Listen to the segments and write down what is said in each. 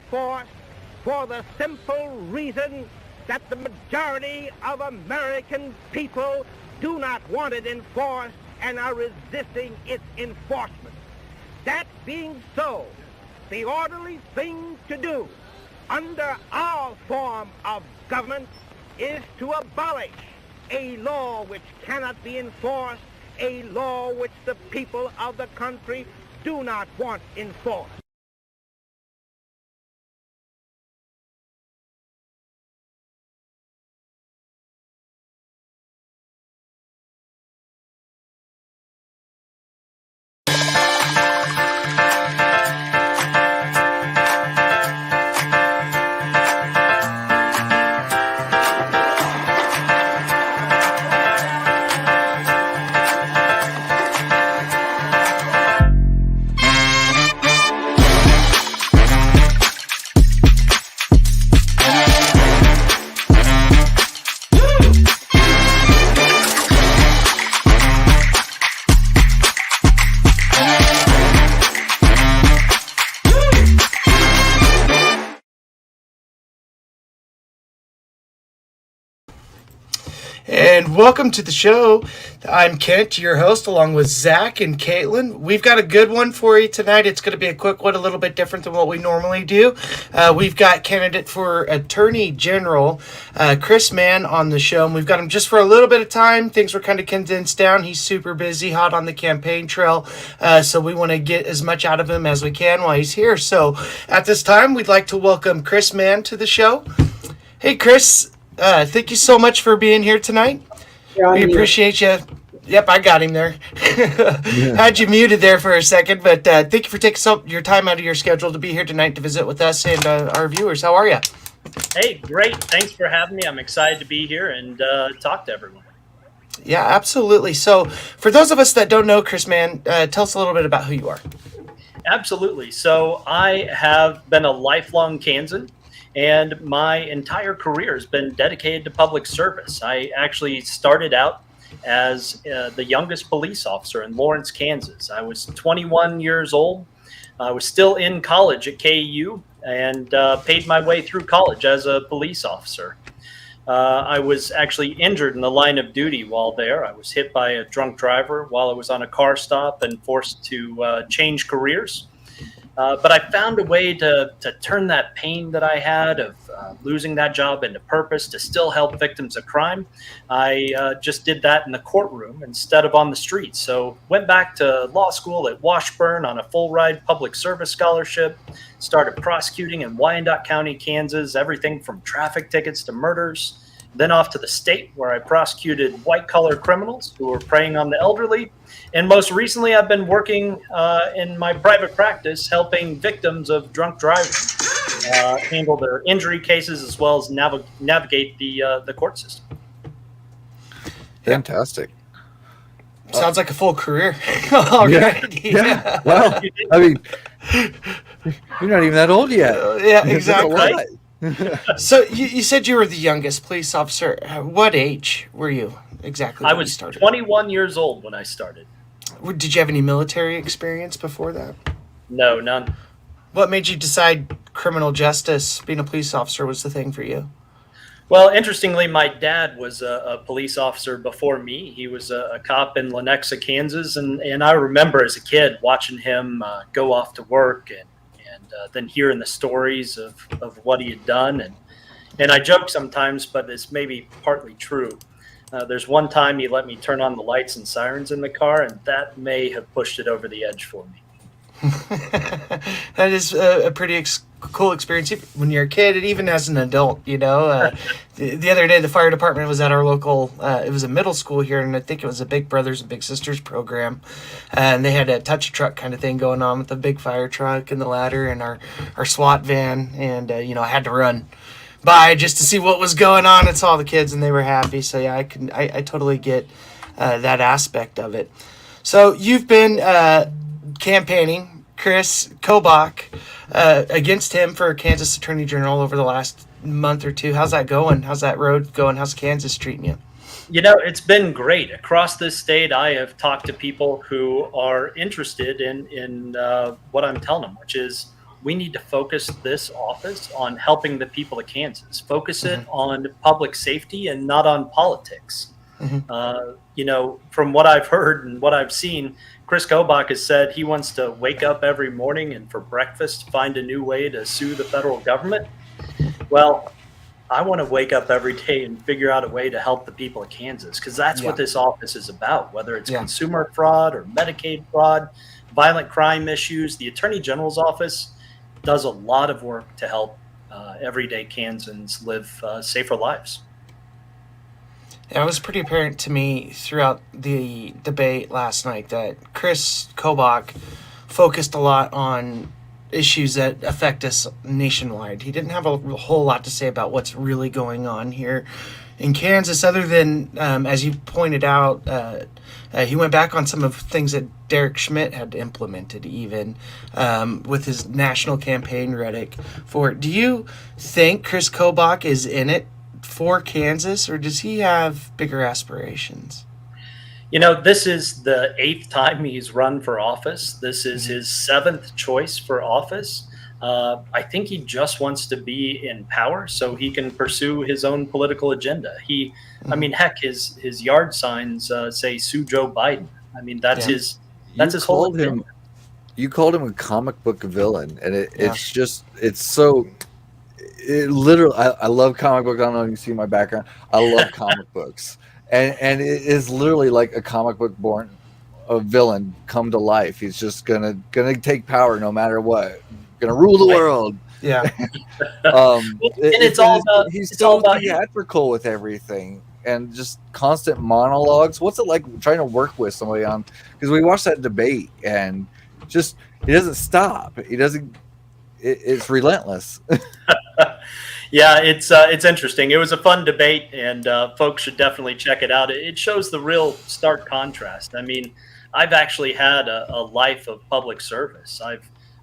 enforced for the simple reason that the majority of American people do not want it enforced and are resisting its enforcement. That being so, the orderly thing to do under our form of government is to abolish a law which cannot be enforced, a law which the people of the country do not want enforced. And welcome to the show. I'm Kent, your host, along with Zach and Caitlin. We've got a good one for you tonight. It's going to be a quick one, a little bit different than what we normally do. We've got candidate for Attorney General, Kris Mann, on the show. And we've got him just for a little bit of time. Things were kind of condensed down. He's super busy, hot on the campaign trail. So we want to get as much out of him as we can while he's here. So at this time, we'd like to welcome Kris Mann to the show. Hey, Kris. Thank you so much for being here tonight. We appreciate you. Yep, I got him there. Had you muted there for a second, but thank you for taking your time out of your schedule to be here tonight to visit with us and our viewers. How are you? Hey, great. Thanks for having me. I'm excited to be here and talk to everyone. Yeah, absolutely. So for those of us that don't know Kris Mann, tell us a little bit about who you are. Absolutely. So I have been a lifelong Kansan. And my entire career has been dedicated to public service. I actually started out as the youngest police officer in Lawrence, Kansas. I was 21 years old. I was still in college at KU and paid my way through college as a police officer. I was actually injured in the line of duty while there. I was hit by a drunk driver while I was on a car stop and forced to change careers. But I found a way to turn that pain that I had of losing that job into purpose to still help victims of crime. I just did that in the courtroom instead of on the streets. So went back to law school at Washburn on a full ride public service scholarship, started prosecuting in Wyandotte County, Kansas, everything from traffic tickets to murders. Then off to the state where I prosecuted white-collar criminals who were preying on the elderly. And most recently, I've been working in my private practice helping victims of drunk driving handle their injury cases as well as navigate the court system. Fantastic. Sounds like a full career. Already. Yeah. Well, I mean, you're not even that old yet. Yeah, exactly. So you said you were the youngest police officer. What age were you exactly when I was you started? 21 years old when I started. Did you have any military experience before that? No, none. What made you decide criminal justice, being a police officer, was the thing for you? Well, interestingly, my dad was a police officer before me. He was a cop in Lenexa, Kansas, and I remember as a kid watching him go off to work and then hearing the stories of what he had done. And I joke sometimes, but it's maybe partly true. There's one time he let me turn on the lights and sirens in the car, and that may have pushed it over the edge for me. That is a pretty cool experience when you're a kid and even as an adult, you know. The other day, the fire department was at our local, it was a middle school here, and I think it was a Big Brothers and Big Sisters program. And they had a touch truck kind of thing going on with the big fire truck and the ladder and our SWAT van. And, I had to run by just to see what was going on and saw the kids, and they were happy. So, yeah, I totally get that aspect of it. So you've been campaigning Kris Kobach against him for Kansas Attorney General over the last month or two. How's that going? How's that road going? How's Kansas treating you? It's been great. Across this state, I have talked to people who are interested in what I'm telling them, which is we need to focus this office on helping the people of Kansas, focus it Mm-hmm. on public safety and not on politics. Mm-hmm. From what I've heard and what I've seen, Kris Kobach has said he wants to wake up every morning and for breakfast find a new way to sue the federal government. Well, I want to wake up every day and figure out a way to help the people of Kansas, because that's what this office is about, whether it's consumer fraud or Medicaid fraud, violent crime issues. The Attorney General's office does a lot of work to help everyday Kansans live safer lives. It was pretty apparent to me throughout the debate last night that Kris Kobach focused a lot on issues that affect us nationwide. He didn't have a whole lot to say about what's really going on here in Kansas, other than, as you pointed out, he went back on some of the things that Derek Schmidt had implemented, even with his national campaign rhetoric for it. Do you think Kris Kobach is in it for Kansas, or does he have bigger aspirations? This is the 8th time he's run for office. This is his 7th choice for office. I think he just wants to be in power so he can pursue his own political agenda. Heck, his yard signs say "Sue Joe Biden." I mean, that's his whole agenda. You called him a comic book villain, and it's so. It literally, I love comic books. I don't know if you see my background. I love comic books, and it is literally like a comic book born a villain come to life. He's just gonna take power no matter what. Gonna rule the world. Yeah. It's all about theatrical with everything, and just constant monologues. What's it like trying to work with somebody on? Because we watched that debate, and just he doesn't stop. He doesn't. It's relentless. Yeah, it's interesting. It was a fun debate, and folks should definitely check it out. It shows the real stark contrast. I mean, I've actually had a life of public service.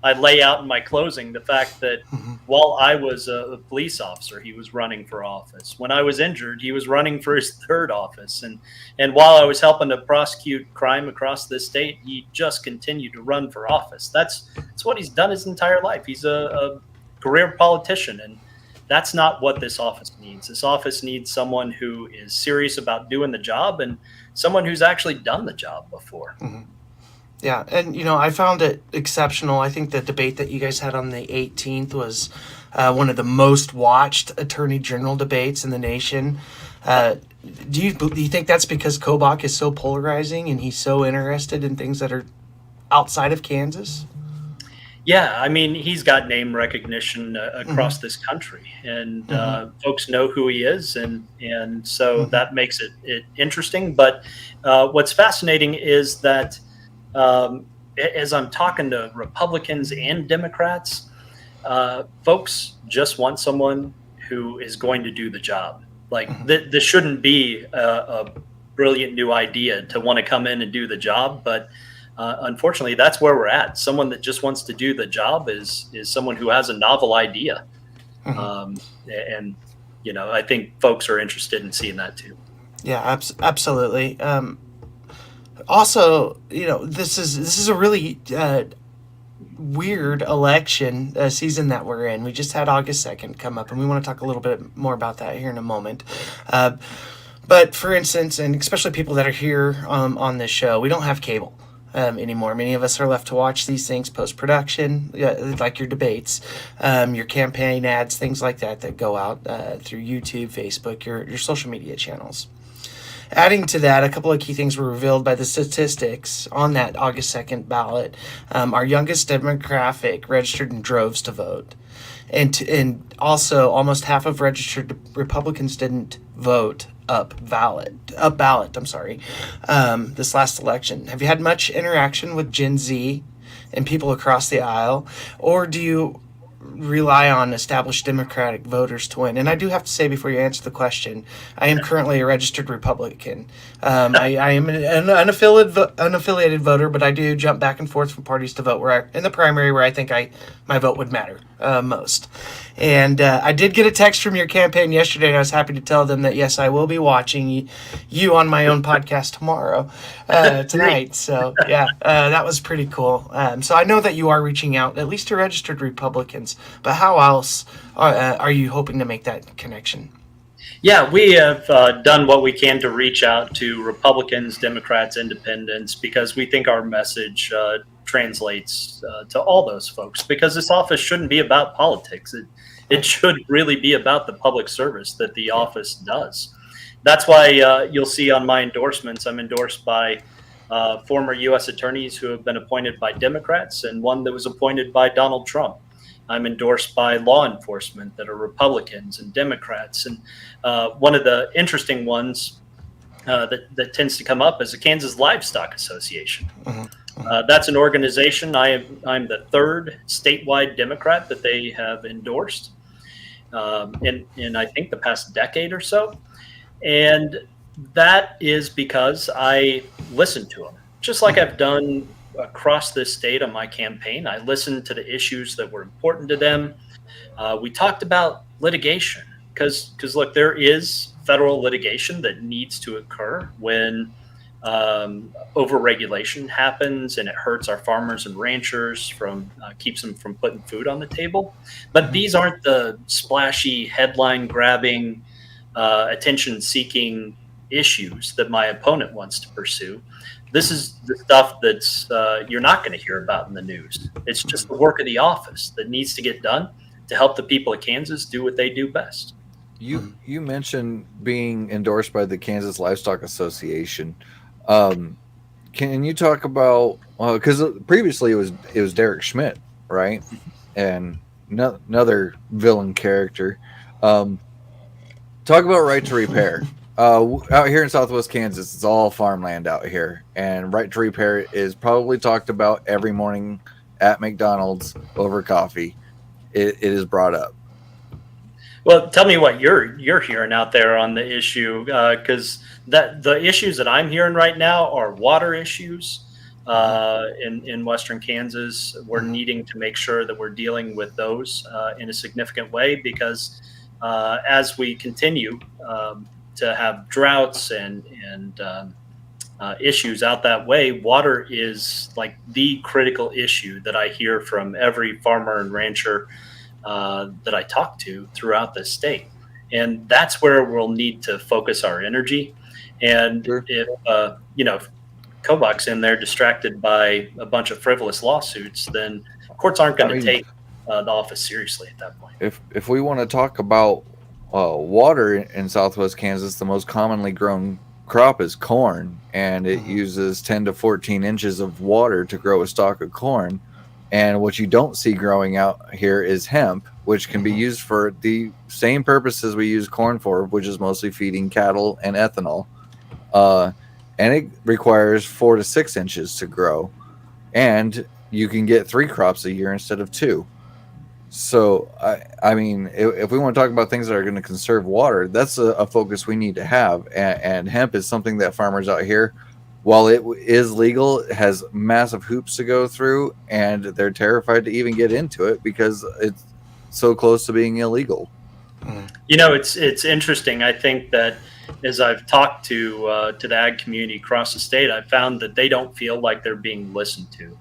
I lay out in my closing the fact that while I was a police officer, he was running for office. When I was injured, he was running for his 3rd office. And while I was helping to prosecute crime across this state, he just continued to run for office. That's what he's done his entire life. He's a career politician, and that's not what this office needs. This office needs someone who is serious about doing the job and someone who's actually done the job before. Mm-hmm. Yeah, and I found it exceptional. I think the debate that you guys had on the 18th was one of the most watched Attorney General debates in the nation. Do you think that's because Kobach is so polarizing and he's so interested in things that are outside of Kansas? Yeah, I mean, he's got name recognition across this country, and folks know who he is, and so that makes it interesting. But what's fascinating is that as I'm talking to Republicans and Democrats, folks just want someone who is going to do the job. Like this shouldn't be a brilliant new idea to want to come in and do the job, but unfortunately, that's where we're at. Someone that just wants to do the job is someone who has a novel idea, and I think folks are interested in seeing that too. Yeah, absolutely. Also, this is a really weird election season that we're in. We just had August 2nd come up, and we want to talk a little bit more about that here in a moment. But for instance, and especially people that are here on this show, we don't have cable anymore. Many of us are left to watch these things post-production, like your debates, your campaign ads, things like that go out through YouTube, Facebook, your social media channels. Adding to that, a couple of key things were revealed by the statistics on that August 2nd ballot. Our youngest demographic registered in droves to vote. And also, almost half of registered Republicans didn't vote up ballot, this last election. Have you had much interaction with Gen Z and people across the aisle? Or do you rely on established Democratic voters to win. And I do have to say, before you answer the question, I am currently a registered Republican. I am an unaffiliated voter, but I do jump back and forth from parties to vote in the primary where I think my vote would matter most. And I did get a text from your campaign yesterday, and I was happy to tell them that, yes, I will be watching you on my own podcast tomorrow, tonight. So, yeah, that was pretty cool. So I know that you are reaching out, at least to registered Republicans, but how else are you hoping to make that connection? Yeah, we have done what we can to reach out to Republicans, Democrats, Independents, because we think our message translates to all those folks, because this office shouldn't be about politics. It should really be about the public service that the office does. That's why you'll see on my endorsements, I'm endorsed by former U.S. attorneys who have been appointed by Democrats and one that was appointed by Donald Trump. I'm endorsed by law enforcement that are Republicans and Democrats. And one of the interesting ones that tends to come up is the Kansas Livestock Association. That's an organization. I'm the third statewide Democrat that they have endorsed in I think the past decade or so. And that is because I listened to them, just like I've done across this state on my campaign. I listened to the issues that were important to them. We talked about litigation because look, there is federal litigation that needs to occur when overregulation happens and it hurts our farmers and ranchers, keeps them from putting food on the table. But these aren't the splashy headline grabbing, attention seeking issues that my opponent wants to pursue. This is the stuff that's you're not going to hear about in the news. It's just the work of the office that needs to get done to help the people of Kansas do what they do best. You mentioned being endorsed by the Kansas Livestock Association. Can you talk about, because previously it was Derek Schmidt, right? And another villain character. Talk about right to repair. Out here in Southwest Kansas, it's all farmland out here, and right to repair is probably talked about every morning at McDonald's over coffee. It is brought up. Well, tell me what you're hearing out there on the issue, because the issues that I'm hearing right now are water issues in Western Kansas. We're needing to make sure that we're dealing with those in a significant way, because as we continue to have droughts and issues out that way, water is like the critical issue that I hear from every farmer and rancher that I talk to throughout the state. And that's where we'll need to focus our energy. And Sure. if Kobach's in there distracted by a bunch of frivolous lawsuits, then courts aren't going to take the office seriously at that point. If we want to talk about water in Southwest Kansas, the most commonly grown crop is corn, and it uses 10 to 14 inches of water to grow a stalk of corn. And what you don't see growing out here is hemp, which can be used for the same purposes we use corn for, which is mostly feeding cattle and ethanol. And it requires 4 to 6 inches to grow. And you can get 3 crops a year instead of 2. So, I mean, if we want to talk about things that are going to conserve water, that's a focus we need to have. And hemp is something that farmers out here, while it is legal, has massive hoops to go through, and they're terrified to even get into it because it's so close to being illegal. You know, it's interesting. I think that as I've talked to the ag community across the state, I've found that they don't feel like they're being listened to.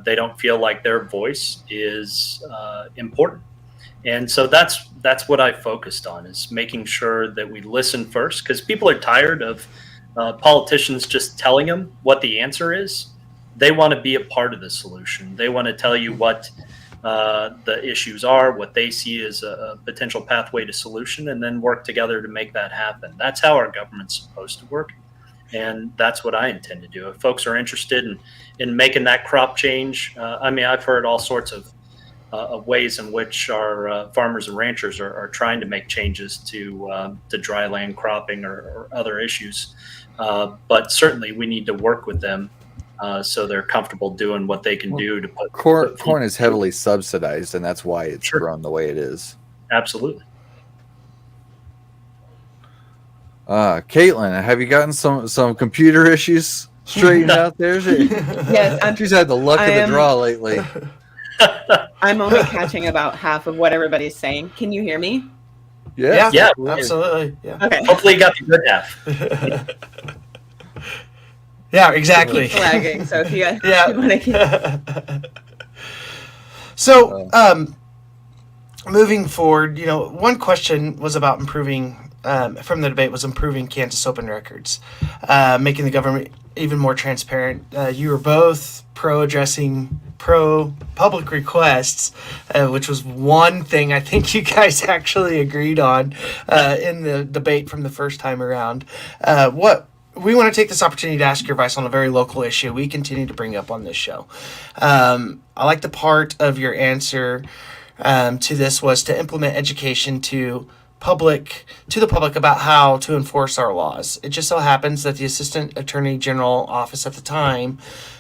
They don't feel like their voice is important. And so that's what I focused on, is making sure that we listen first, because people are tired of politicians just telling them what the answer is. They want to be a part of the solution. They want to tell you what the issues are, what they see as a potential pathway to solution, and then work together to make that happen. That's how our government's supposed to work. And that's what I intend to do. If folks are interested in making that crop change, I mean, I've heard all sorts of ways in which our farmers and ranchers are trying to make changes to dry land cropping or other issues. But certainly we need to work with them so they're comfortable doing what they can do to put corn is heavily subsidized, and that's why it's Sure. grown the way it is. Absolutely. Caitlin, have you gotten some computer issues straightened out there? Yes, She's had the luck of the draw lately. I'm only catching about half of what everybody's saying. Can you hear me? Yeah, Yeah. absolutely. Yeah. Okay. Hopefully you got the good half. Yeah, exactly. It's lagging, so if you guys Yeah. want to keep... So, moving forward, one question was about improving, from the debate, was improving Kansas open records, making the government even more transparent. You were both pro-addressing pro-public requests, which was one thing I think you guys actually agreed on in the debate from the first time around. We want to take this opportunity to ask your advice on a very local issue we continue to bring up on this show. I like the part of your answer to this was to implement education to the public about how to enforce our laws. It just so happens that the Assistant Attorney General office at the time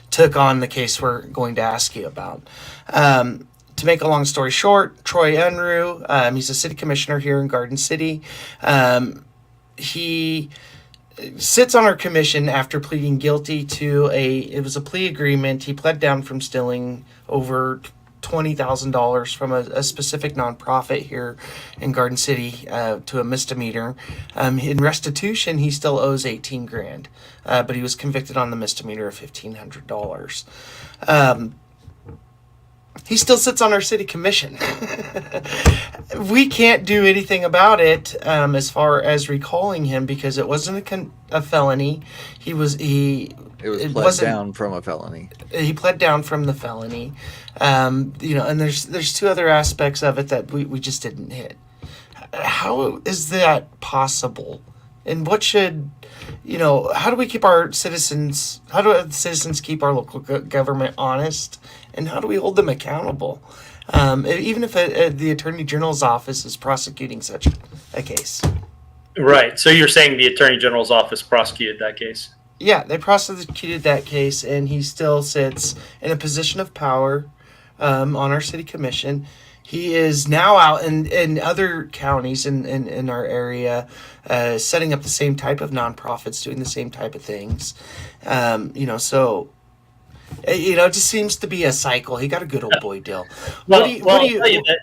took on the case we're going to ask you about. To make a long story short, Troy Unruh, he's a city commissioner here in Garden City. He sits on our commission after pleading guilty to it was a plea agreement. He pled down from stealing over $20,000 from a specific nonprofit here in Garden City to a misdemeanor. In restitution, he still owes $18,000, but he was convicted on the misdemeanor of $1,500. He still sits on our city commission. We can't do anything about it as far as recalling him because it wasn't a felony. It was pled down from a felony. He pled down from the felony. And there's two other aspects of it that we just didn't hit. How is that possible? And what should, how do we keep our citizens, how do the citizens keep our local government honest? And how do we hold them accountable? Even if the Attorney General's office is prosecuting such a case. Right. So you're saying the Attorney General's office prosecuted that case? Yeah, they prosecuted that case, and he still sits in a position of power on our city commission. He is now out in other counties in our area, setting up the same type of nonprofits, doing the same type of things. So it just seems to be a cycle. He got a good old boy deal. I'll tell you that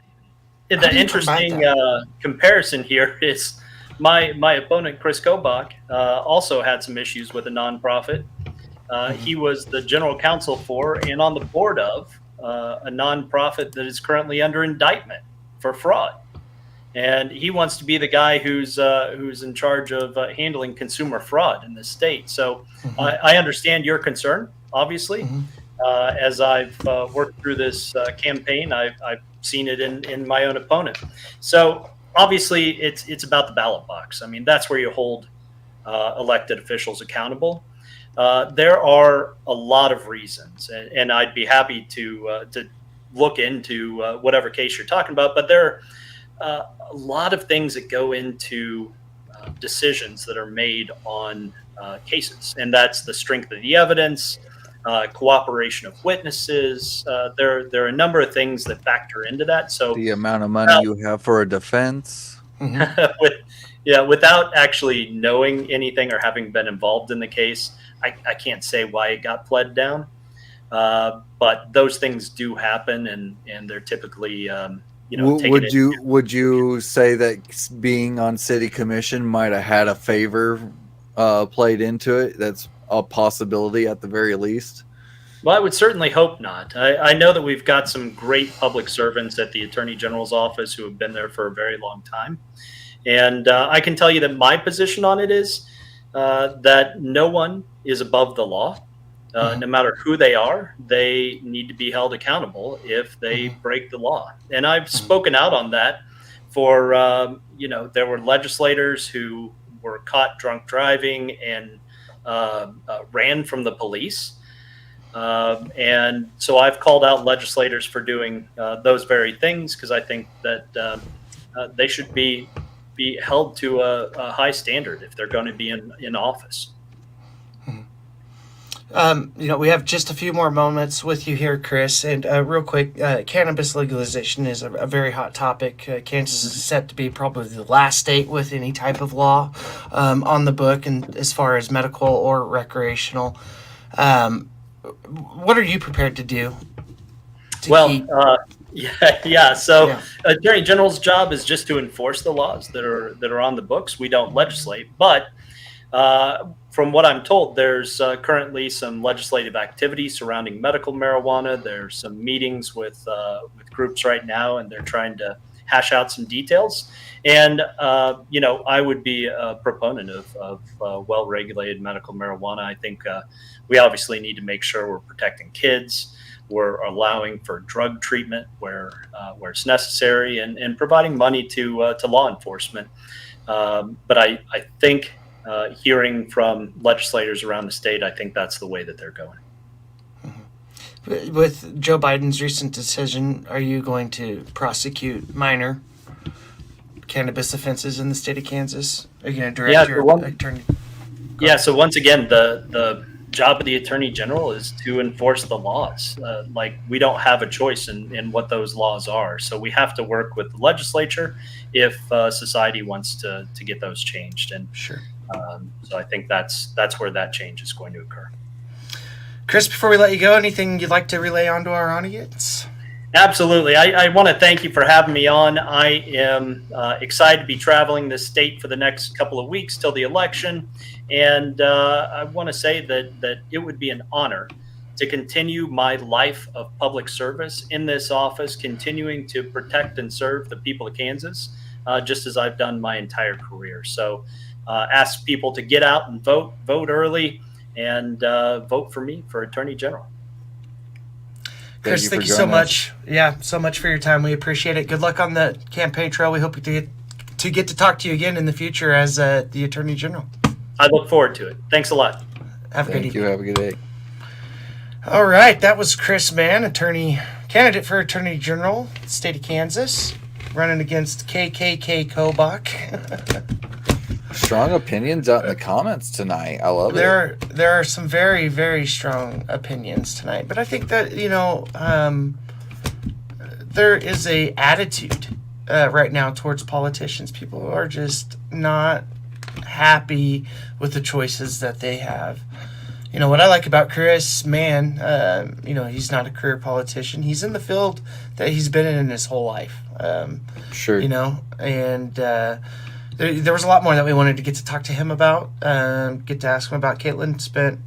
the interesting comparison here is my opponent, Kris Kobach, also had some issues with a nonprofit. He was the general counsel for and on the board of a nonprofit that is currently under indictment for fraud. And he wants to be the guy who's in charge of handling consumer fraud in this state. So I understand your concern, obviously. As I've worked through this campaign, I've seen it in my own opponent. So obviously, it's about the ballot box. I mean, that's where you hold elected officials accountable. There are a lot of reasons, and I'd be happy to look into whatever case you're talking about. But there are a lot of things that go into decisions that are made on cases, and that's the strength of the evidence, cooperation of witnesses. There are a number of things that factor into that. So the amount of money you have for a defense. Without actually knowing anything or having been involved in the case, I can't say why it got pled down. But those things do happen, and they're typically Would you say that being on city commission might have had a favor played into it? That's a possibility at the very least. Well, I would certainly hope not. I know that we've got some great public servants at the Attorney General's office who have been there for a very long time. And I can tell you that my position on it is that no one is above the law. No matter who they are, they need to be held accountable if they break the law. And I've spoken out on that for, there were legislators who were caught drunk driving and ran from the police. And so I've called out legislators for doing those very things because I think that they should be held to a high standard if they're going to be in office. We have just a few more moments with you here, Kris. And real quick, cannabis legalization is a very hot topic. Kansas is set to be probably the last state with any type of law on the book, and as far as medical or recreational. What are you prepared to do? Yeah. So, Attorney General's job is just to enforce the laws that are on the books. We don't legislate, but from what I'm told, there's currently some legislative activity surrounding medical marijuana. There's some meetings with groups right now, and they're trying to hash out some details. And I would be a proponent of well-regulated medical marijuana. I think we obviously need to make sure we're protecting kids. We're allowing for drug treatment where it's necessary, and providing money to law enforcement. But I think. Hearing from legislators around the state, I think that's the way that they're going. Mm-hmm. With Joe Biden's recent decision, are you going to prosecute minor cannabis offenses in the state of Kansas? Are you going to direct your attorney? Yeah, so once again, the job of the Attorney General is to enforce the laws. We don't have a choice in what those laws are. So we have to work with the legislature if society wants to get those changed. And sure. So I think that's where that change is going to occur. Kris, before we let you go, anything you'd like to relay on to our audience? Absolutely. I want to thank you for having me on. I am excited to be traveling this state for the next couple of weeks till the election. And I want to say that it would be an honor to continue my life of public service in this office, continuing to protect and serve the people of Kansas, just as I've done my entire career. So ask people to get out and vote early, and vote for me for Attorney General. Kris, thank you so much. Yeah, so much for your time. We appreciate it. Good luck on the campaign trail. We hope to get to talk to you again in the future as the Attorney General. I look forward to it. Thanks a lot. Have a good evening. Have a good day. All right, that was Kris Mann, candidate for Attorney General, state of Kansas, running against KKK Kobach. Strong opinions out in the comments tonight. I love it. There are some very, very strong opinions tonight, but I think that there is a attitude right now towards politicians. People are just not happy with the choices that they have. What I like about Kris Mann, he's not a career politician. He's in the field that he's been in his whole life. Sure. And there was a lot more that we wanted to get to talk to him about, get to ask him about. Caitlin spent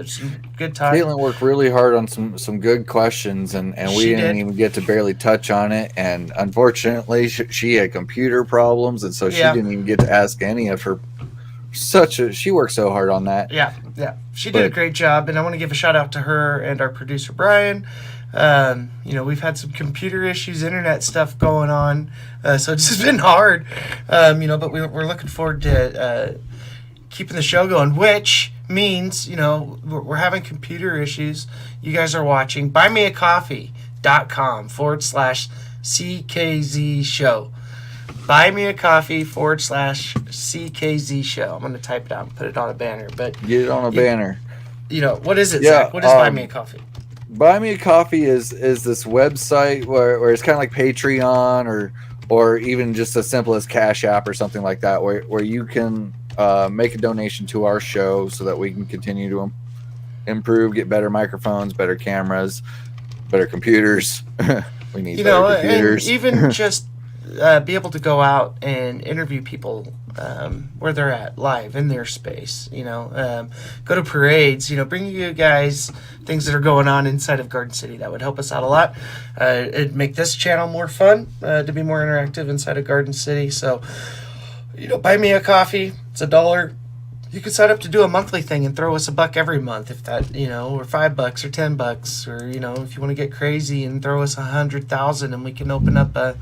some good time. Caitlin worked really hard on some good questions, and we didn't even get to barely touch on it. And unfortunately, she had computer problems, and so she didn't even get to ask any of her. She worked so hard on that. Yeah. She did a great job, and I want to give a shout out to her and our producer, Brian. We've had some computer issues, internet stuff going on, so it's just been hard, but we're looking forward to keeping the show going, which means, we're having computer issues. You guys are watching. buymeacoffee.com/CKZ show. buymeacoffee.com/CKZ show. I'm going to type it out and put it on a banner. But get it on a banner. What is it, Zach? What is Buy Me a Coffee? Buy Me a Coffee is this website where it's kind of like Patreon or even just as simple as Cash App or something like that, where you can make a donation to our show so that we can continue to improve, get better microphones, better cameras, better computers. We need better computers. And even just be able to go out and interview people where they're at, live in their space. Go to parades. Bring you guys things that are going on inside of Garden City. That would help us out a lot. It'd make this channel more fun to be more interactive inside of Garden City. So, buy me a coffee. It's $1. You can sign up to do a monthly thing and throw us $1 every month, if that, or $5 or $10, or if you want to get crazy and throw us 100,000, and we can open up a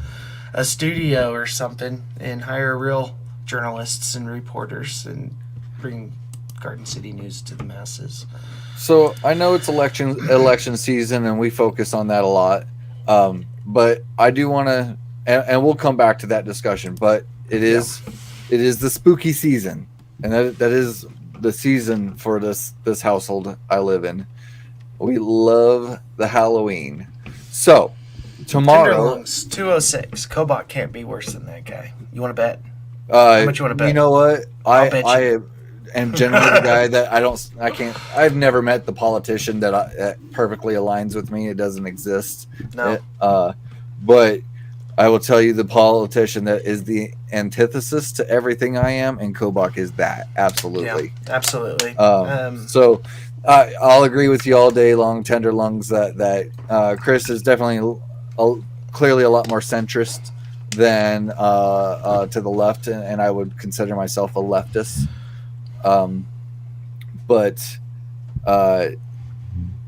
studio or something and hire real journalists and reporters and bring Garden City news to the masses. So I know it's election season, and we focus on that a lot. But I do want to, and we'll come back to that discussion. But it is the spooky season, and that is the season for this household I live in. We love the Halloween. So tomorrow, Tenderlungs 206. Kobach can't be worse than that guy. You want to bet? How much you want to bet? You know what? Bet I am generally the guy that I've never met the politician that perfectly aligns with me. It doesn't exist. No. But I will tell you the politician that is the antithesis to everything I am, and Kobach is that. Absolutely. Yeah, absolutely. So I'll agree with you all day long, Tenderlungs, that Kris is definitely clearly a lot more centrist than to the left, and I would consider myself a leftist. But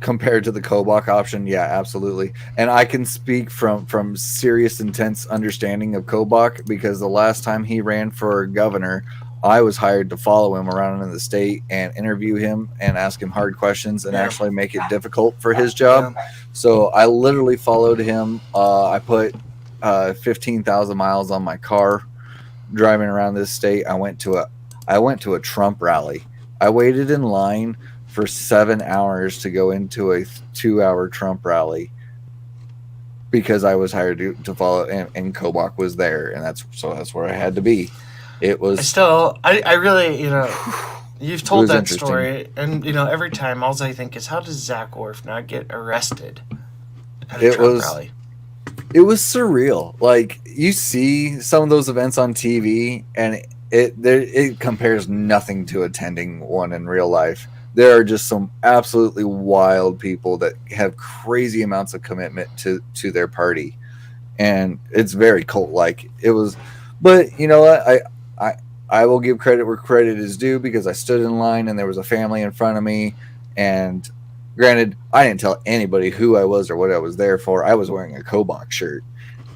compared to the Kobach option, yeah, absolutely. And I can speak from serious, intense understanding of Kobach, because the last time he ran for governor, I was hired to follow him around in the state and interview him and ask him hard questions and actually make it difficult for his job. Yeah. So I literally followed him. I put 15,000 miles on my car driving around this state. I went to a Trump rally. I waited in line for 7 hours to go into a 2-hour Trump rally because I was hired to follow, and Kobach was there, and that's where I had to be. It was I really, you've told that story, and every time all I think is, how does Zach Worf not get arrested at a Trump rally? It was surreal. Like, you see some of those events on TV, and it compares nothing to attending one in real life. There are just some absolutely wild people that have crazy amounts of commitment to their party, and it's very cult-like. It was, but you know what? I will give credit where credit is due, because I stood in line and there was a family in front of me, and granted, I didn't tell anybody who I was or what I was there for. I was wearing a Kobach shirt.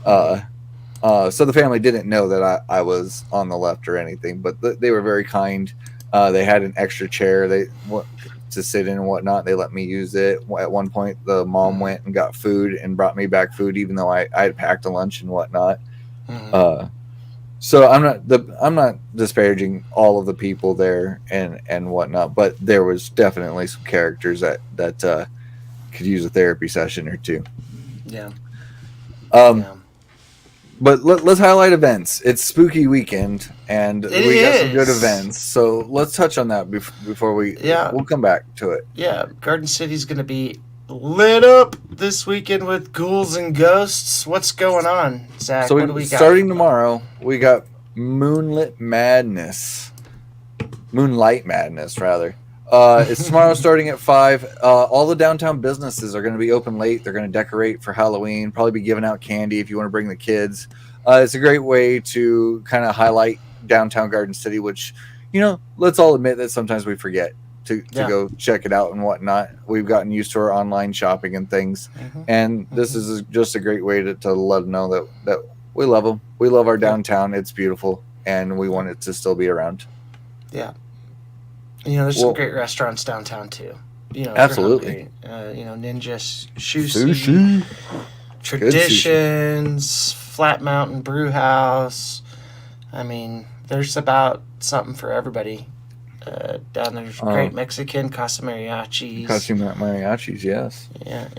So the family didn't know that I was on the left or anything, but they were very kind. They had an extra chair to sit in and whatnot. They let me use it. At one point, the mom went and got food and brought me back food, even though I had packed a lunch and whatnot. Mm-hmm. So I'm not disparaging all of the people there and whatnot, but there was definitely some characters that could use a therapy session or two. Yeah. But let's highlight events. It's spooky weekend, and we got some good events. So let's touch on that before we'll come back to it. Yeah, Garden City's going to be lit up this weekend with ghouls and ghosts. What's going on, Zach? So what do we got? Starting tomorrow, we got Moonlight Madness, rather. It's tomorrow starting at 5. All the downtown businesses are going to be open late. They're going to decorate for Halloween, probably be giving out candy if you want to bring the kids. It's a great way to kind of highlight downtown Garden City, which, let's all admit that sometimes we forget to go check it out and whatnot. We've gotten used to our online shopping and things. Mm-hmm. And this is just a great way to let them know that we love them. We love our downtown. It's beautiful, and we want it to still be around. Yeah. There's some great restaurants downtown too. Absolutely. Ninja Sushi, Traditions, Flat Mountain Brew House. I mean, there's about something for everybody down there. There's great Mexican Casa Mariachis. Yes. Yeah,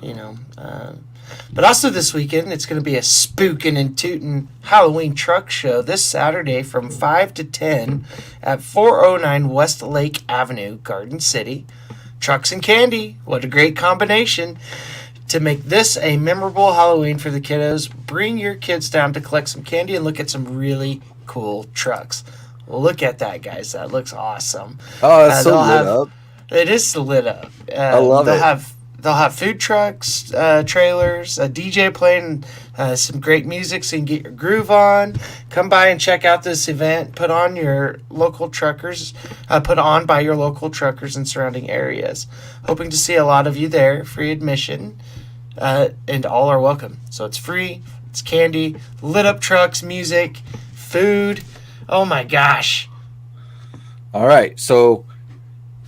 but also this weekend, it's going to be a spookin' and tootin' Halloween truck show this Saturday from 5 to 10 at 409 West Lake Avenue, Garden City. Trucks and candy. What a great combination. To make this a memorable Halloween for the kiddos, bring your kids down to collect some candy and look at some really cool trucks. Well, look at that, guys. That looks awesome. Oh, it's so lit up. It is lit up. I love it. They'll have food trucks, trailers, a DJ playing some great music so you can get your groove on. Come by and check out this event. Put on by your local truckers in surrounding areas. Hoping to see a lot of you there. Free admission, and all are welcome. So it's free. It's candy, lit up trucks, music, food. Oh my gosh. All right, so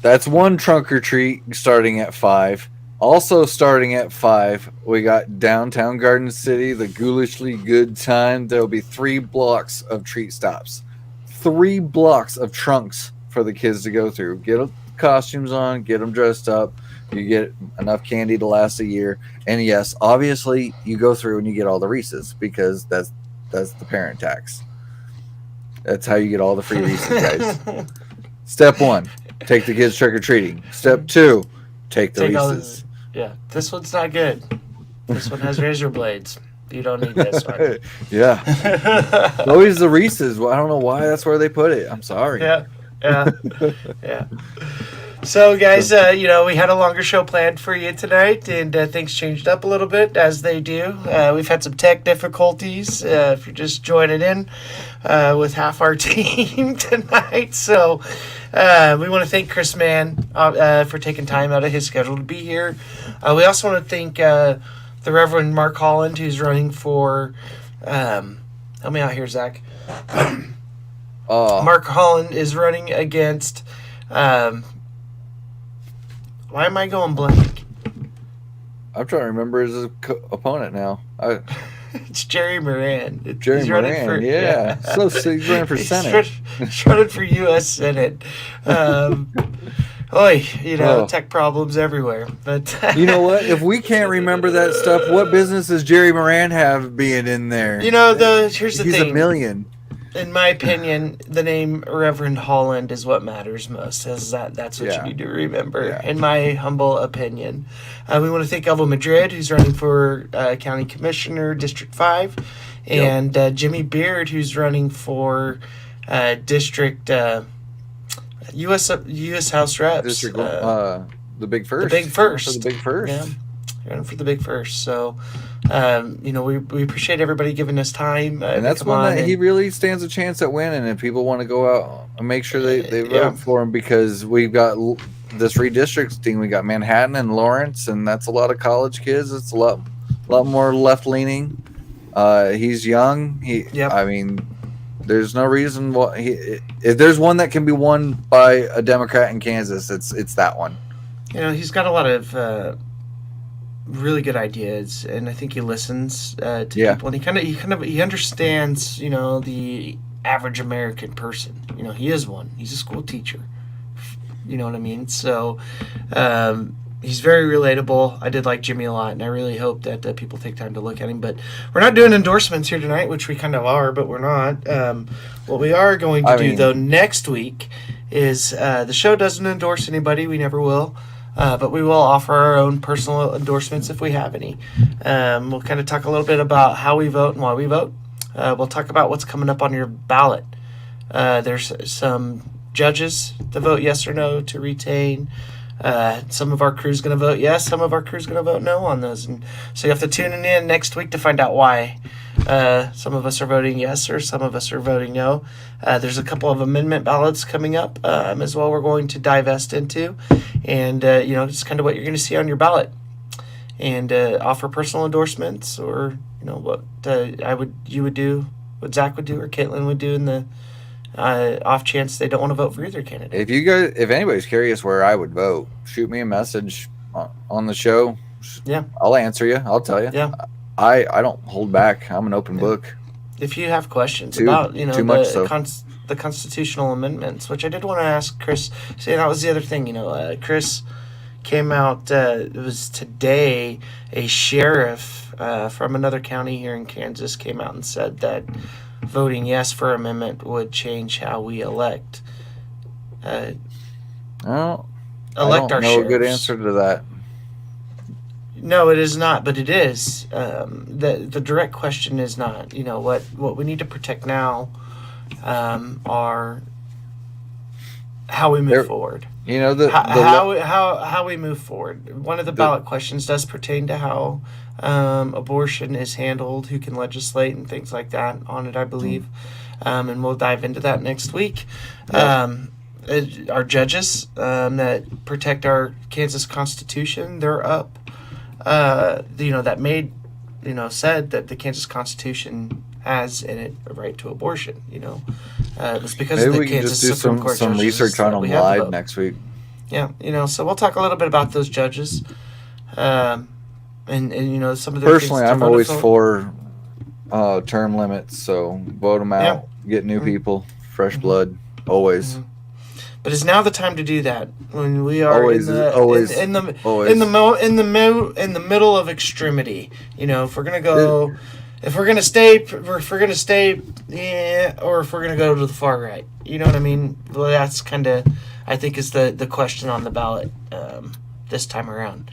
that's one trunk or treat starting at 5. Also starting at 5, we got downtown Garden City, the Ghoulishly Good Time. There will be 3 blocks of treat stops, 3 blocks of trunks for the kids to go through. Get costumes on, get them dressed up. You get enough candy to last a year. And yes, obviously you go through and you get all the Reese's because that's the parent tax. That's how you get all the free Reese's, guys. Step 1, take the kids trick-or-treating. Step 2, take the Reese's. Yeah, this one's not good. This one has razor blades. You don't need this one. Yeah. Always the Reese's. Well, I don't know why that's where they put it. I'm sorry. Yeah. So, guys, we had a longer show planned for you tonight, and things changed up a little bit, as they do. We've had some tech difficulties, if you're just joining in, with half our team tonight. So, we want to thank Chris Mann for taking time out of his schedule to be here. We also want to thank the Reverend Mark Holland, who's running for... help me out here, Zach. Mark Holland is running against... why am I going blank? I'm trying to remember his opponent now. It's Jerry Moran. He's Moran, yeah. So he's running for Senate. He's running for U.S. Senate. Tech problems everywhere. But you know what? If we can't remember that stuff, what business does Jerry Moran have being in there? Here's the thing. He's a million. In my opinion, the name Reverend Holland is what matters most. That's what you need to remember, in my humble opinion. We want to thank Elva Madrid, who's running for County Commissioner, District 5, and Jimmy Beard, who's running for District U.S. House Reps. District, the Big First. The Big First. For the Big First. Yeah, running for the Big First. So... we appreciate everybody giving us time. And that's one that he really stands a chance at winning. And people want to go out and make sure they vote for him, because we've got this redistricting. We got Manhattan and Lawrence, and that's a lot of college kids. It's a lot more left leaning. He's young. I mean, there's no reason why if there's one that can be won by a Democrat in Kansas, it's that one. He's got a lot of really good ideas, and I think he listens to people, and he understands the average American person. He is one. He's a school teacher. You know what I mean? So he's very relatable. I did like Jimmy a lot, and I really hope that people take time to look at him. But we're not doing endorsements here tonight, which we kind of are, but we're not. What we are going to do though next week is the show doesn't endorse anybody. We never will. But we will offer our own personal endorsements if we have any. We'll kind of talk a little bit about how we vote and why we vote. We'll talk about what's coming up on your ballot. There's some judges to vote yes or no to retain. Some of our crew's going to vote yes. Some of our crew's going to vote no on those. And so you have to tune in next week to find out why. Some of us are voting yes, or some of us are voting no. There's a couple of amendment ballots coming up as well we're going to divest into. And, it's kind of what you're going to see on your ballot. And offer personal endorsements, or, what you would do, what Zach would do, or Caitlin would do in the off chance they don't want to vote for either candidate. If anybody's curious where I would vote, shoot me a message on the show. Yeah. I'll answer you. I'll tell you. Yeah. I don't hold back. I'm an open book. If you have questions about, the constitutional amendments, which I did want to ask Chris. See, that was the other thing, Chris came out, it was today, a sheriff from another county here in Kansas came out and said that voting yes for amendment would change how we elect. I don't our know sheriffs. A good answer to that. No, it is not, but it is. The direct question is not. What we need to protect now are how we move forward. How we move forward. One of the ballot questions does pertain to how abortion is handled, who can legislate, and things like that on it, I believe. And we'll dive into that next week. Yeah. Our judges that protect our Kansas Constitution, they're up. That said that the Kansas Constitution has in it a right to abortion. It's because maybe of the we can Kansas just do Supreme Court some research on them live next week. Yeah, so we'll talk a little bit about those judges, and some of the personally, I'm always for term limits, so vote them out, get new people, fresh blood, always. But is now the time to do that when we are Always, in the always, in the always. in the middle of extremity? You know, if we're gonna go, if we're gonna stay, yeah, or if we're gonna go to the far right. You know what I mean? Well, that's kind of, I think, is the question on the ballot this time around.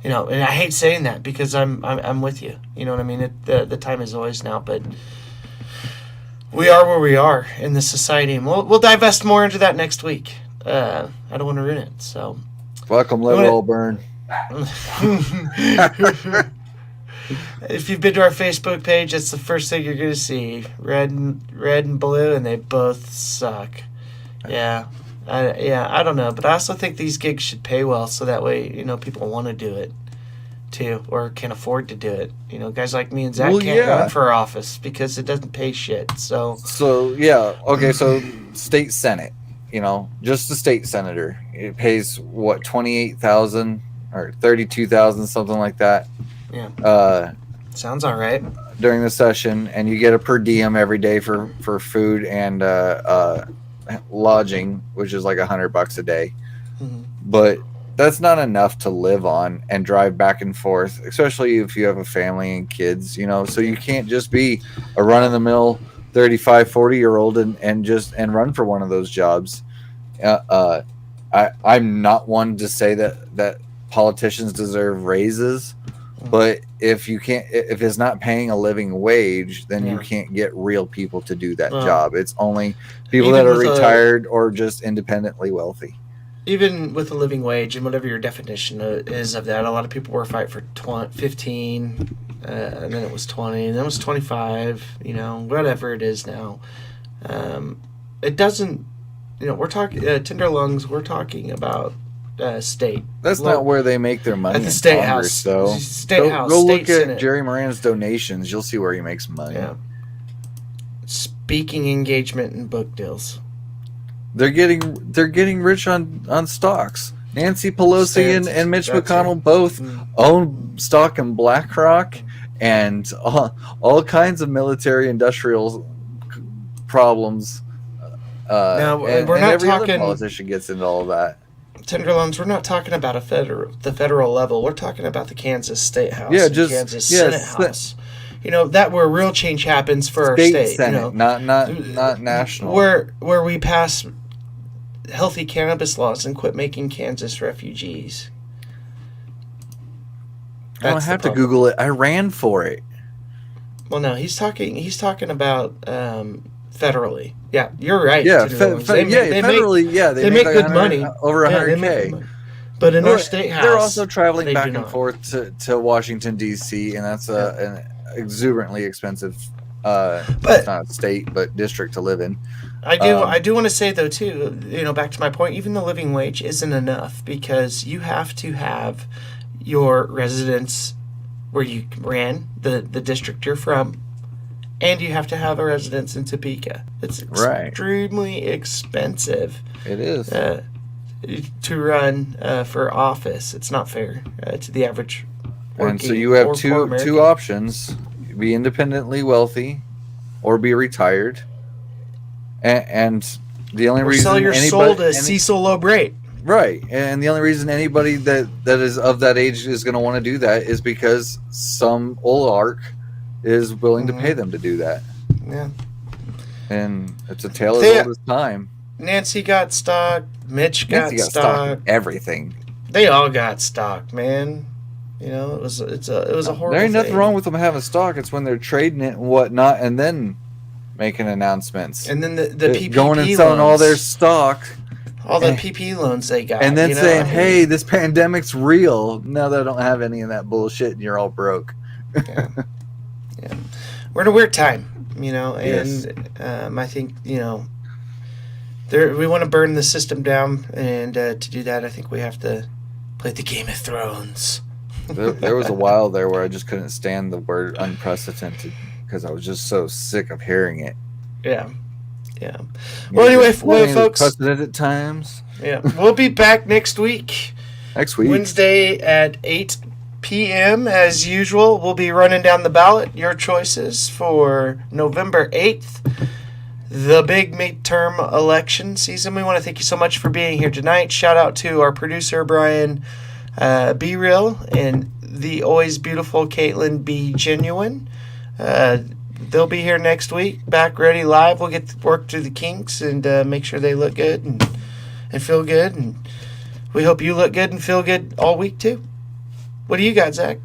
You know, and I hate saying that because I'm with you. You know what I mean? The time is always now, but we are where we are in this society, and we'll divest more into that next week. I don't want to ruin it, so Fuck them, let it all burn. If you've been to our Facebook page, that's the first thing you're gonna see: red and blue, and they both suck. Yeah, I don't know, but I also think these gigs should pay well, so that way people want to do it too, or can afford to do it. Guys like me and Zach can't run for office because it doesn't pay shit. So yeah, okay. So state senate, just the state senator, it pays what, 28,000 or 32,000, something like that. Yeah. Sounds all right. During the session, and you get a per diem every day for food and lodging, which is like $100 a day. Mm-hmm. But that's not enough to live on and drive back and forth, especially if you have a family and kids. So you can't just be a run-of-the-mill 35, 40-year-old and run for one of those jobs. I'm not one to say that politicians deserve raises. But if it's not paying a living wage, then you can't get real people to do that job. It's only people that are retired or just independently wealthy. Even with a living wage and whatever your definition is of that, a lot of people were fighting for 15, and then it was 20, and then it was 25. Whatever it is now, it doesn't. We're talking tender lungs. We're talking about. State. That's not where they make their money at the in state Congress, house. though. State house. Go state look Senate. at Jerry Moran's donations. You'll see where he makes money. Yeah. Speaking engagement and book deals. They're getting rich on stocks. Nancy Pelosi and Mitch McConnell both own stock in BlackRock and all kinds of military industrial problems. Now we're and not every talking. Other politician gets into all of that. Tenderloins, we're not talking about the federal level. We're talking about the Kansas State House, Kansas Senate House. That where real change happens for our state. Senate, not national. Where we pass healthy cannabis laws and quit making Kansas refugees. I don't have to Google it. I ran for it. Well, no, he's talking about federally. Yeah, you're right. Yeah, federally. They make good money. Over $100K. But in our state house, they're also traveling back and forth to Washington D.C., and that's an exuberantly expensive. It's not a state, but district to live in. I do want to say though too. Back to my point. Even the living wage isn't enough because you have to have your residence where you ran the district you're from. And you have to have a residence in Topeka. It's extremely expensive. It is. To run for office. It's not fair to the average working. And so you have two options. Be independently wealthy or be retired. And the only reason sell your soul to Cecil O'Brate. Right. And the only reason anybody that is of that age is going to want to do that is because some oligarch is willing to pay them to do that. Yeah. And it's a tale as old as time. Nancy got stock. Mitch got stock. Everything. They all got stock, man. It was a horrible There ain't nothing thing. wrong with them having stock. It's when they're trading it and whatnot and then making announcements. And then the PPP going and selling all their stock. All the PP loans they got. And then saying, hey, this pandemic's real. No, they don't have any of that bullshit and you're all broke. Yeah. We're in a weird time, and Yes. I think, we want to burn the system down, and to do that, I think we have to play the Game of Thrones. There was a while there where I just couldn't stand the word unprecedented because I was just so sick of hearing it. Yeah. Well, anyway, folks. Unprecedented times. Yeah. We'll be back next week. Wednesday at 8 p.m. as usual. We'll be running down the ballot, your choices for November 8th. the big midterm election season. We want to thank you so much for being here tonight. Shout out to our producer, Brian Be Real, and the always beautiful Caitlin Be Genuine. They'll be here next week, back ready live. We'll get to work through the kinks and make sure they look good and feel good. And we hope you look good and feel good all week, too. What do you got, Zach?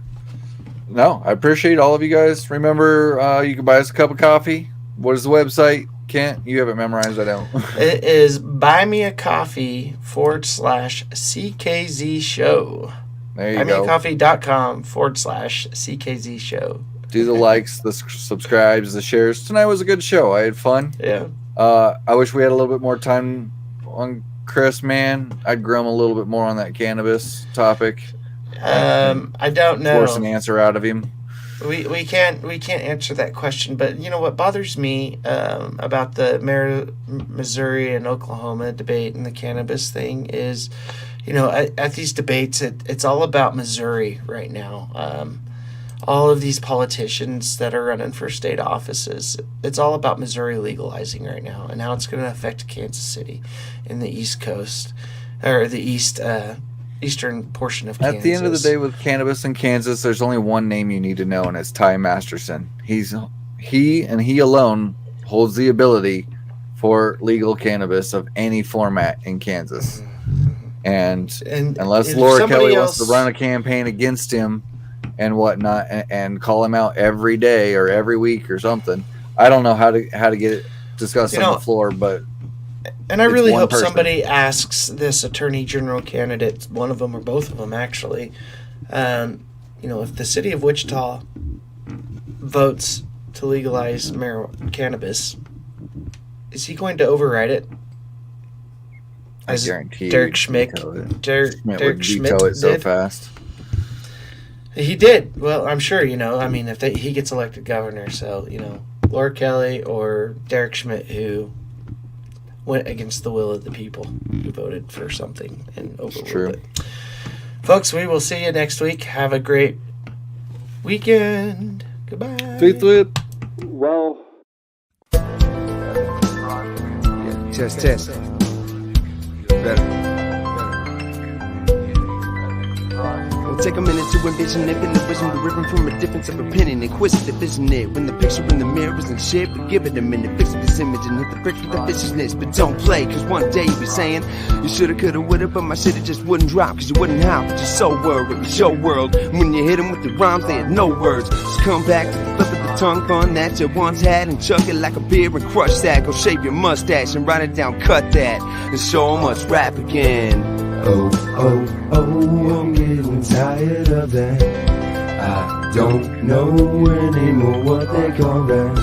No, I appreciate all of you guys. Remember, you can buy us a cup of coffee. What is the website? Kent, you have it memorized. I don't. It is buymeacoffee.com/CKZ show. There you go. buymeacoffee.com/CKZ show. Do the likes, the subscribes, the shares. Tonight was a good show. I had fun. Yeah. I wish we had a little bit more time on Kris, man. I'd grill him a little bit more on that cannabis topic. I don't know. Force an answer out of him. We can't answer that question, but you know what bothers me about the Missouri and Oklahoma debate and the cannabis thing is, you know, at these debates it's all about Missouri right now. All of these politicians that are running for state offices, it's all about Missouri legalizing right now and how it's going to affect Kansas City and the East Coast or the eastern portion of Kansas. At the end of the day, with cannabis in Kansas, there's only one name you need to know, and it's Ty Masterson. He and he alone holds the ability for legal cannabis of any format in Kansas. And unless Laura Kelly wants to run a campaign against him and whatnot, and call him out every day or every week or something, I don't know how to get it discussed on the floor, but. And I really hope somebody asks this attorney general candidate, one of them or both of them actually, you know, if the city of Wichita votes to legalize cannabis, is he going to override it? I guarantee Derek Schmidt. Derek Schmidt would veto it so fast. He did. Well, I'm sure, you know, I mean, if he gets elected governor, so, you know, Laura Kelly or Derek Schmidt, who went against the will of the people who voted for something and overruled it. Folks, we will see you next week. Have a great weekend. Goodbye. Tweet. Well. Yeah, test. Better. We'll take a minute to envision it, been the vision, we're ripping from a difference of opinion, inquisitive, isn't it? When the picture in the mirror isn't shit, but give it a minute, fix this image and hit the bricks with the viciousness. But don't play, cause one day you'll be saying, you shoulda, coulda, woulda, but my shit it just wouldn't drop, cause you wouldn't have, but you're so worried, it was your world. When you hit them with the rhymes, they had no words. Just come back to the flip of the tongue fun that you once had and chuck it like a beer and crush that. Go shave your mustache and write it down, cut that, and show 'em what's rap again. Oh, I'm getting tired of that. I don't know anymore what they call that.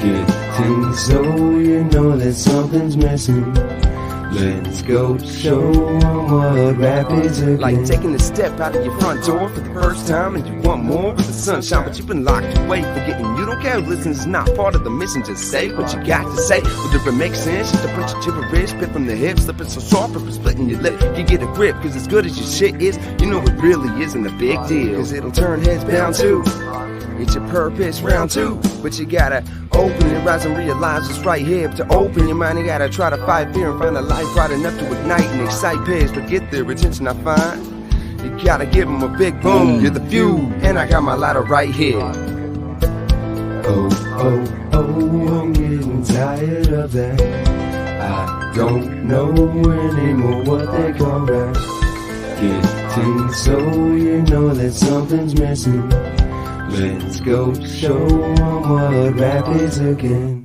Getting so you know that something's missing. Let's go show 'em what rap is again. Like taking a step out of your front door for the first time and you want more with the sunshine, but you've been locked away, forgetting you don't care. Listen is not part of the mission. Just say what you got to say, whether it makes sense. Just a bunch of gibberish, spit from the hip, slipping so sharp, or splitting your lip. You get a grip, cause as good as your shit is, you know it really isn't a big deal. Cause it'll turn heads bound too. It's your purpose, round two. But you gotta open your eyes and realize it's right here. But to open your mind, you gotta try to fight fear and find a light bright enough to ignite and excite peers. But get their attention, I find. You gotta give them a big boom. You're the fuel, and I got my lighter right here. Oh, I'm getting tired of that. I don't know anymore what they call that. Getting so you know that something's missing. Let's go show 'em what rap is again.